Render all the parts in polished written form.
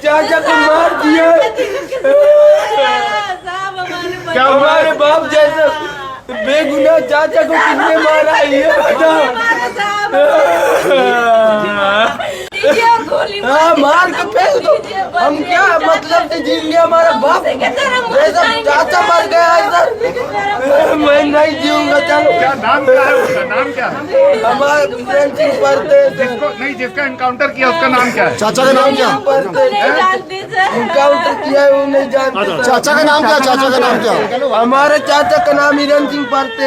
चाचा को मार दिया। क्या हमारे बाप जैसा बेगुनाह चाचा को किसने मारा ये बताओ। हाँ मार के फेंक दो। हम क्या मतलब से जीत गया हमारा बाप जैसा चाचा मर गया इधर। मैं नहीं जीऊंगा। चलो क्या नाम क्या है उसका? नाम क्या है? हमारे जिसका एनकाउंटर किया उसका नाम क्या है? चाचा का नाम क्या? एनकाउंटर किया है वो नहीं जानते। चाचा का नाम क्या? चाचा का नाम क्या? हमारे चाचा का नाम हिरन सिंह परते।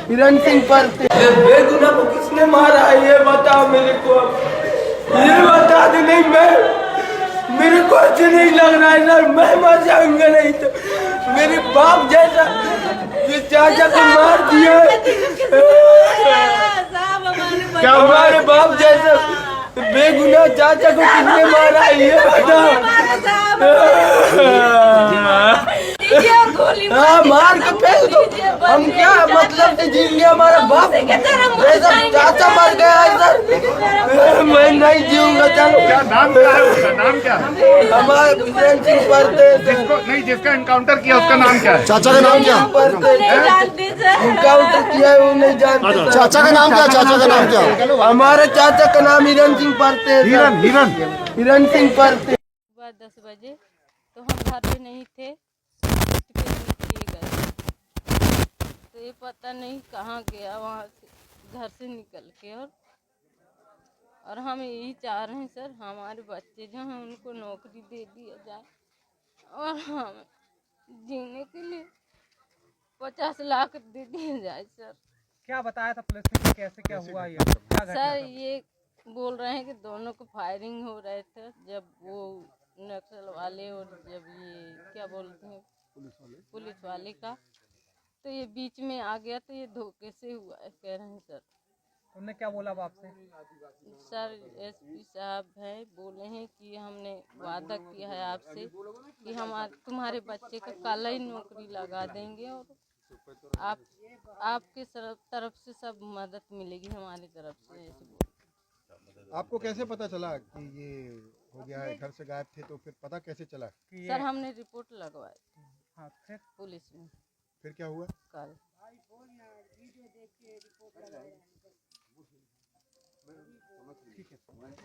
हिरन सिंह परते। बेगुनाह को किसने मारा है ये बताओ मेरे को। ये बता दे। नहीं मैं मेरे को अच्छा नहीं लग रहा है सर। मैं मर जाऊंगा नहीं तो। मेरे बाप जैसा ये चाचा को मार दिया। क्या हमारे बाप जैसा बेगुनाह चाचा को किसने मारा है ये बताओ। हाँ मार के फेंक दो। हम क्या मतलब से जीत गया हमारा बाप जैसा चाचा मर गया इधर। मैं नहीं जीऊंगा। चलो क्या नाम क्या है उसका? नाम क्या है? हमारे हिरन सिंह परते। जिसका एनकाउंटर किया उसका नाम क्या है? चाचा का नाम क्या? एनकाउंटर किया है वो नहीं जानते। चाचा का नाम क्या? चाचा का नाम क्या? हमारे चाचा का नाम हिरन सिंह परते। हिरन सिंह परते। सुबह 10 बजे तो हम घर पे नहीं थे, निकल गए। तो ये पता नहीं कहाँ गया, वहाँ से घर से निकल के। और हम यही चाह रहे हैं सर, हमारे बच्चे जो हैं उनको नौकरी दे दिया जाए और हम जीने के लिए 50 लाख दे दिया जाए सर। क्या बताया था पुलिस ने? कैसे क्या हुआ ये? क्या घटना सर था? ये बोल रहे हैं कि दोनों को फायरिंग हो रहे थे जब वो नक्सल वाले और जब ये क्या बोलते हैं पुलिस वाले का, तो ये बीच में आ गया तो ये धोखे से हुआ है कह रहे हैं सर। उनने क्या बोला अब आपसे? सर एसपी साहब हैं, बोले हैं कि हमने वादा किया है आपसे कि हम तुम्हारे बच्चे का कल ही नौकरी लगा देंगे और आपके तरफ से सब मदद मिलेगी हमारी तरफ से, ऐसे बोले। आपको कैसे पता चला कि ये हो गया है? घर से गायब थे तो फिर पता कैसे चला? सर हमने रिपोर्ट लगवाई थी हाँ, फिर पुलिस में फिर क्या हुआ? कल।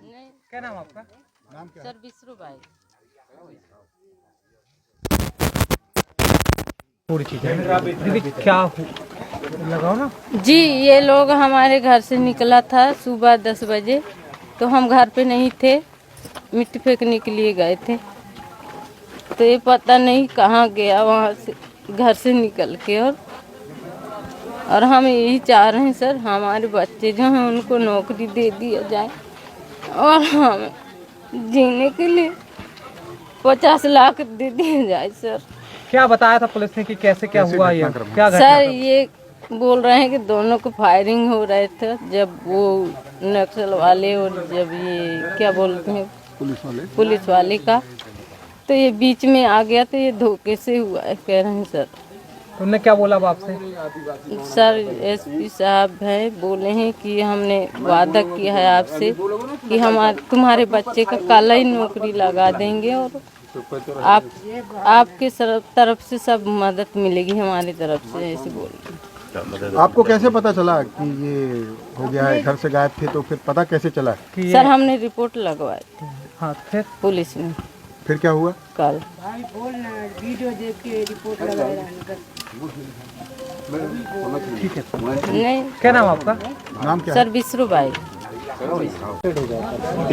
नहीं क्या नाम आपका? नाम क्या? सर बिसरू भाई। थोड़ी चीजें दीदी क्या लगाओ ना जी, ये लोग हमारे घर से निकला था सुबह 10 बजे तो हम घर पे नहीं थे, मिट्टी फेंकने के लिए गए थे। तो ये पता नहीं कहाँ गया, वहाँ से घर से निकल के। और हम यही चाह रहे हैं सर, हमारे बच्चे जो हैं उनको नौकरी दे दिया जाए और हम जीने के लिए 50 लाख दे दिया जाए सर। क्या बताया था पुलिस ने कि कैसे क्या हुआ ये? क्या घटना सर था? ये बोल रहे हैं कि दोनों को फायरिंग हो रहे थे जब वो नक्सल वाले और जब ये क्या बोलते हैं पुलिस वाले का, तो ये बीच में आ गया तो ये धोखे से हुआ है कह रहे हैं सर। उनने क्या बोला अब आपसे? सर एसपी साहब हैं, बोले हैं कि हमने वादा किया है आपसे कि हम तुम्हारे बच्चे का कल ही नौकरी लगा देंगे और आपके तरफ से सब मदद मिलेगी हमारी तरफ से, ऐसे बोले। आपको कैसे पता चला कि ये हो गया है? घर से गायब थे तो फिर पता कैसे चला? सर हमने रिपोर्ट लगवाई थी हाँ, फिर पुलिस में फिर क्या हुआ? कल। ठीक है। नहीं क्या नाम आपका? नाम क्या? सर बिसरू भाई।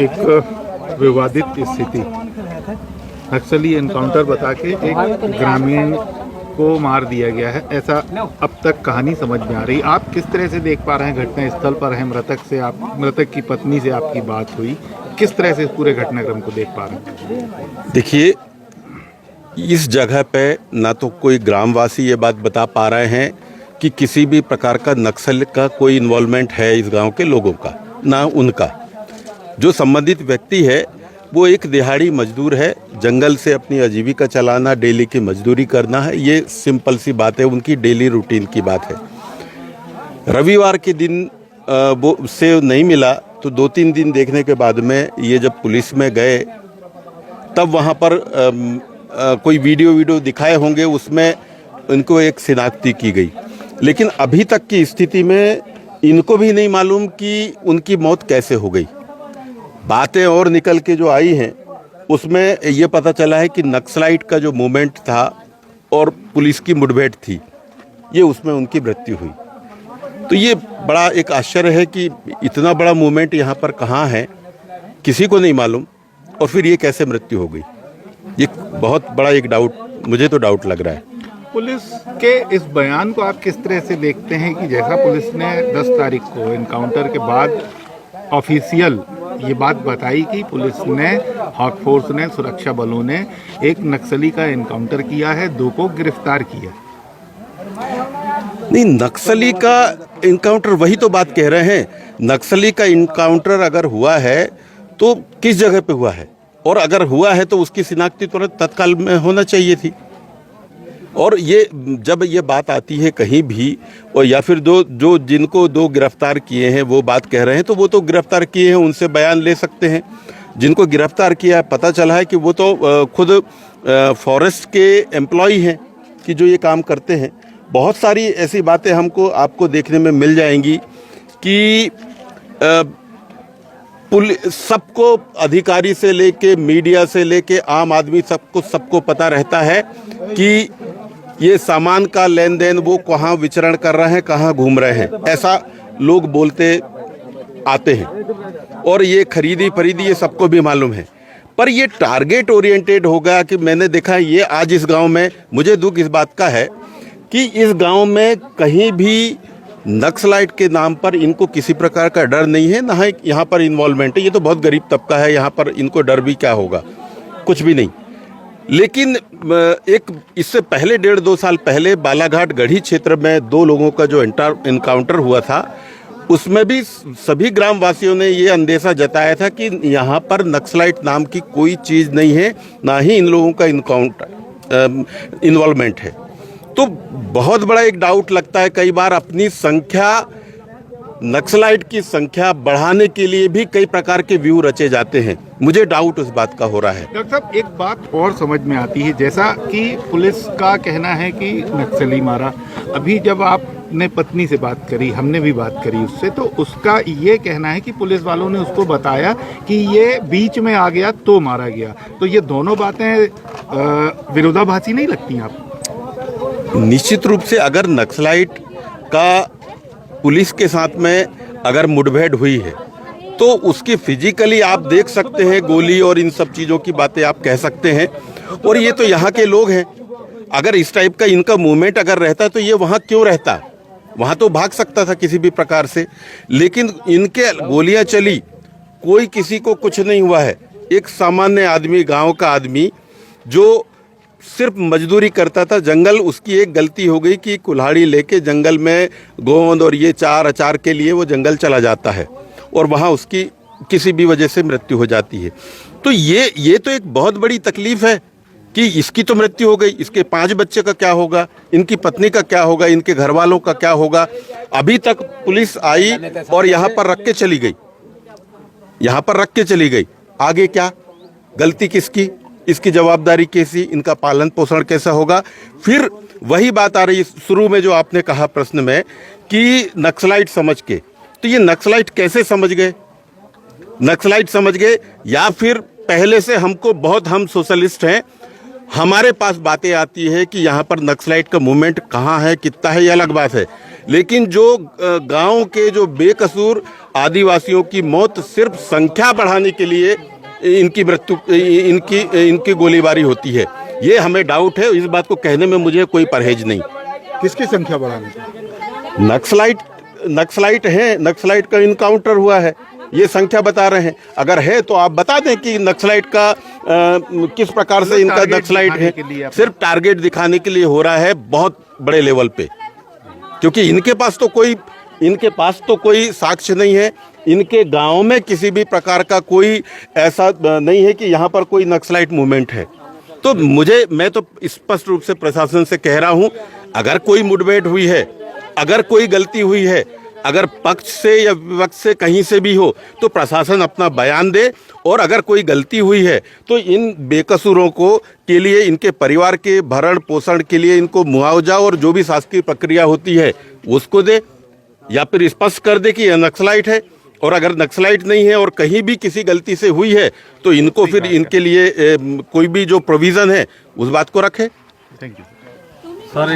एक विवादित स्थिति, नक्सली एनकाउंटर बता के एक ग्रामीण को मार दिया गया है, ऐसा अब तक कहानी समझ में आ रही। आप किस तरह से देख पा रहे हैं? घटना स्थल पर है, मृतक की पत्नी से आपकी बात हुई, किस तरह से इस पूरे घटनाक्रम को देख पा रहे हैं? देखिए, इस जगह पे ना तो कोई ग्रामवासी ये बात बता पा रहे हैं कि किसी भी प्रकार का नक्सल का कोई इन्वॉल्वमेंट है इस गांव के लोगों का, ना उनका। जो संबंधित व्यक्ति है वो एक दिहाड़ी मजदूर है, जंगल से अपनी आजीविका चलाना, डेली की मजदूरी करना है, ये सिंपल सी बात है, उनकी डेली रूटीन की बात है। रविवार के दिन वो उससे नहीं मिला तो 2-3 दिन देखने के बाद में ये जब पुलिस में गए तब वहाँ पर कोई वीडियो दिखाए होंगे, उसमें इनको एक शिनाख्ती की गई। लेकिन अभी तक की स्थिति में इनको भी नहीं मालूम कि उनकी मौत कैसे हो गई। बातें और निकल के जो आई हैं उसमें ये पता चला है कि नक्सलाइट का जो मूवमेंट था और पुलिस की मुठभेड़ थी, ये उसमें उनकी मृत्यु हुई। तो ये बड़ा एक आश्चर्य है कि इतना बड़ा मूवमेंट यहाँ पर कहाँ है, किसी को नहीं मालूम, और फिर ये कैसे मृत्यु हो गई। ये बहुत बड़ा एक डाउट, मुझे तो डाउट लग रहा है। पुलिस के इस बयान को आप किस तरह से देखते हैं कि जैसा पुलिस ने 10 तारीख को इनकाउंटर के बाद ऑफिशियल ये बात बताई कि पुलिस ने, हॉक फोर्स ने, सुरक्षा बलों ने एक नक्सली का इनकाउंटर किया है, 2 को गिरफ्तार किया। नहीं, नक्सली का इनकाउंटर, वही तो बात कह रहे हैं। नक्सली का इनकाउंटर अगर हुआ है तो किस जगह पे हुआ है, और अगर हुआ है तो उसकी शिनाख्ती तुरंत तत्काल में होना चाहिए थी। और ये जब ये बात आती है कहीं भी, और या फिर जिनको 2 गिरफ्तार किए हैं वो बात कह रहे हैं, तो वो तो गिरफ्तार किए हैं, उनसे बयान ले सकते हैं। जिनको गिरफ्तार किया है, पता चला है कि वो तो खुद फॉरेस्ट के एम्प्लॉय हैं कि जो ये काम करते हैं। बहुत सारी ऐसी बातें आपको देखने में मिल जाएंगी कि सबको, अधिकारी से लेके मीडिया से लेके आम आदमी, सबको पता रहता है कि ये सामान का लेन देन वो कहाँ विचरण कर रहे हैं, कहाँ घूम रहे हैं, ऐसा लोग बोलते आते हैं। और ये खरीदी फरीदी ये सबको भी मालूम है। पर ये टारगेट ओरिएंटेड होगा कि मैंने देखा ये आज इस गांव में, मुझे दुख इस बात का है कि इस गांव में कहीं भी नक्सलाइट के नाम पर इनको किसी प्रकार का डर नहीं है, ना ही यहाँ पर इन्वॉल्वमेंट है। ये तो बहुत गरीब तबका है, यहाँ पर इनको डर भी क्या होगा, कुछ भी नहीं। लेकिन एक इससे पहले 1.5-2 साल पहले बालाघाट गढ़ी क्षेत्र में 2 लोगों का जो इनकाउंटर हुआ था, उसमें भी सभी ग्रामवासियों ने ये अंदेशा जताया था कि यहाँ पर नक्सलाइट नाम की कोई चीज़ नहीं है, ना ही इन लोगों का इन्वॉल्वमेंट है। तो बहुत बड़ा एक डाउट लगता है। कई बार अपनी संख्या, नक्सलाइट की संख्या बढ़ाने के लिए भी कई प्रकार के व्यू रचे जाते हैं। मुझे डाउट उस बात का हो रहा है। डॉक्टर साहब, एक बात और समझ में आती है, जैसा कि पुलिस का कहना है कि नक्सली मारा, अभी जब आपने पत्नी से बात करी, हमने भी बात करी उससे, तो उसका ये कहना है कि पुलिस वालों ने उसको बताया कि ये बीच में आ गया तो मारा गया। तो ये दोनों बातें विरोधाभासी नहीं लगती आपको? निश्चित रूप से अगर नक्सलाइट का पुलिस के साथ में अगर मुठभेड़ हुई है तो उसकी फिजिकली आप देख सकते हैं, गोली और इन सब चीज़ों की बातें आप कह सकते हैं। और ये तो यहाँ के लोग हैं, अगर इस टाइप का इनका मूवमेंट अगर रहता तो ये वहाँ क्यों रहता, वहाँ तो भाग सकता था किसी भी प्रकार से। लेकिन इनके गोलियाँ चली, कोई किसी को कुछ नहीं हुआ है। एक सामान्य आदमी, गाँव का आदमी जो सिर्फ मजदूरी करता था, जंगल, उसकी एक गलती हो गई कि कुल्हाड़ी लेके जंगल में गोंद और ये चार अचार के लिए वो जंगल चला जाता है और वहाँ उसकी किसी भी वजह से मृत्यु हो जाती है। तो ये तो एक बहुत बड़ी तकलीफ है कि इसकी तो मृत्यु हो गई, इसके 5 बच्चे का क्या होगा, इनकी पत्नी का क्या होगा, इनके घर वालों का क्या होगा। अभी तक पुलिस आई और यहाँ पर रख के चली गई, यहाँ पर रख के चली गई। आगे क्या, गलती किसकी, इसकी जवाबदारी कैसी, इनका पालन पोषण कैसा होगा। फिर वही बात आ रही शुरू में जो आपने कहा प्रश्न में कि नक्सलाइट समझ के, तो ये नक्सलाइट कैसे समझ गए? नक्सलाइट समझ गए या फिर पहले से हम सोशलिस्ट हैं, हमारे पास बातें आती है कि यहाँ पर नक्सलाइट का मूवमेंट कहाँ है, कितना है, ये अलग बात है। लेकिन जो गांव के जो बेकसूर आदिवासियों की मौत सिर्फ संख्या बढ़ाने के लिए इनकी मृत्यु, इनकी गोलीबारी होती है, ये हमें डाउट है। इस बात को कहने में मुझे कोई परहेज नहीं। किसकी संख्या बढ़ाने की? नक्सलाइट है, नक्सलाइट का इनकाउंटर हुआ है, ये संख्या बता रहे हैं। अगर है तो आप बता दें कि नक्सलाइट का किस प्रकार से इनका नक्सलाइट है। सिर्फ टारगेट दिखाने के लिए हो रहा है बहुत बड़े लेवल पे, क्योंकि इनके पास तो कोई साक्ष्य नहीं है। इनके गांव में किसी भी प्रकार का कोई ऐसा नहीं है कि यहाँ पर कोई नक्सलाइट मूवमेंट है। तो मैं तो स्पष्ट रूप से प्रशासन से कह रहा हूँ, अगर कोई मुठभेड़ हुई है, अगर कोई गलती हुई है अगर पक्ष से या विपक्ष से कहीं से भी हो तो प्रशासन अपना बयान दे, और अगर कोई गलती हुई है तो इन बेकसूरों को के लिए, इनके परिवार के भरण पोषण के लिए इनको मुआवजा और जो भी शासकीय प्रक्रिया होती है उसको दे, या फिर स्पष्ट कर दे कि यह नक्सलाइट है। और अगर नक्सलाइट नहीं है और कहीं भी किसी गलती से हुई है तो इनको फिर इनके लिए कोई भी जो प्रोविज़न है उस बात को रखे। Thank you sir.